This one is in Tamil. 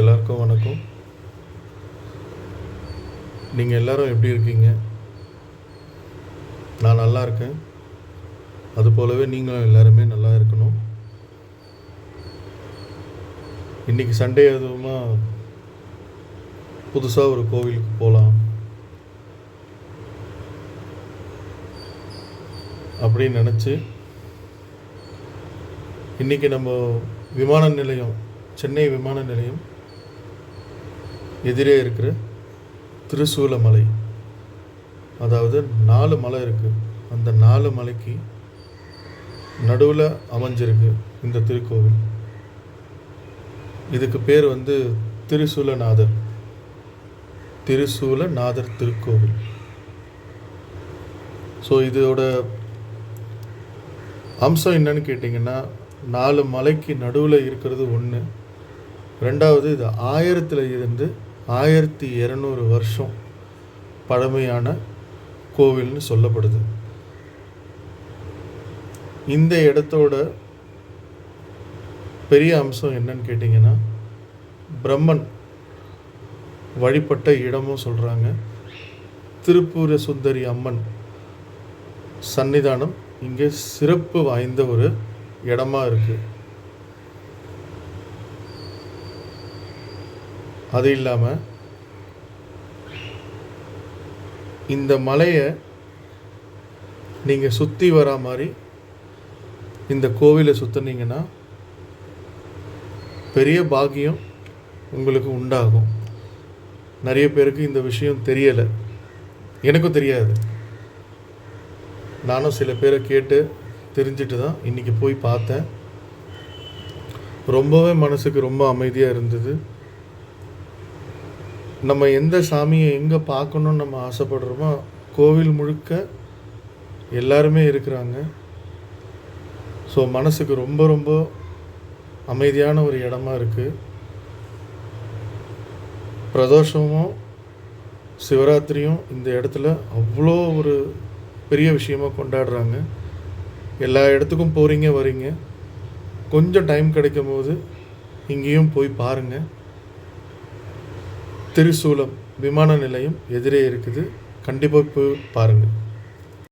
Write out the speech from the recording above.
எல்லாருக்கும் வணக்கம். நீங்கள் எல்லாரும் எப்படி இருக்கீங்க? நான் நல்லா இருக்கேன். அது போலவே நீங்களும் எல்லாருமே நல்லா இருக்கணும். இன்றைக்கி சண்டே அதுவுமா புதுசாக ஒரு கோவிலுக்கு போகலாம் அப்படின்னு நினச்சி இன்றைக்கி நம்ம விமான நிலையம், சென்னை விமான நிலையம் எதிரே இருக்கிற திருசூலமலை, அதாவது 4 மலை இருக்குது. அந்த 4 மலைக்கு நடுவில் அமைஞ்சிருக்கு இந்த திருக்கோவில். இதுக்கு பேர் திருசூலநாதர் திருக்கோவில். ஸோ இதோட அம்சம் என்னன்னு கேட்டிங்கன்னா, 4 மலைக்கு நடுவில் இருக்கிறது ஒன்று. ரெண்டாவது, இது 1000 இருந்து 1200 வருஷம் பழமையான கோவில்னு சொல்லப்படுது. இந்த இடத்தோட பெரிய அம்சம் என்னன்னு கேட்டிங்கன்னா, பிரம்மன் வழிபட்ட இடமும் சொல்கிறாங்க. திருப்புர சுந்தரி அம்மன் சன்னிதானம் இங்கே சிறப்பு வாய்ந்த ஒரு இடமா இருக்குது. அது இல்லாமல் இந்த மலையை நீங்கள் சுற்றி வரா மாதிரி இந்த கோவிலை சுற்றினீங்கன்னா பெரிய பாக்கியம் உங்களுக்கு உண்டாகும். நிறைய பேருக்கு இந்த விஷயம் தெரியலை, எனக்கும் தெரியாது. நானும் சில பேரை கேட்டு தெரிஞ்சுட்டு தான் இன்றைக்கி போய் பார்த்தேன். ரொம்பவே மனசுக்கு ரொம்ப அமைதியாக இருந்தது. நம்ம எந்த சாமியை எங்கே பார்க்கணுன்னு நம்ம ஆசைப்படுறோமோ கோவில் முழுக்க எல்லாருமே இருக்கிறாங்க. ஸோ மனசுக்கு ரொம்ப ரொம்ப அமைதியான ஒரு இடமா இருக்குது. பிரதோஷமும் சிவராத்திரியும் இந்த இடத்துல அவ்வளோ ஒரு பெரிய விஷயமாக கொண்டாடுறாங்க. எல்லா இடத்துக்கும் போகிறீங்க வரீங்க, கொஞ்சம் டைம் கிடைக்கும் போது இங்கேயும் போய் பாருங்கள். திருசூலம் விமான நிலையம் எதிரே இருக்குது. கண்டிப்பாக போய் பாருங்கள்.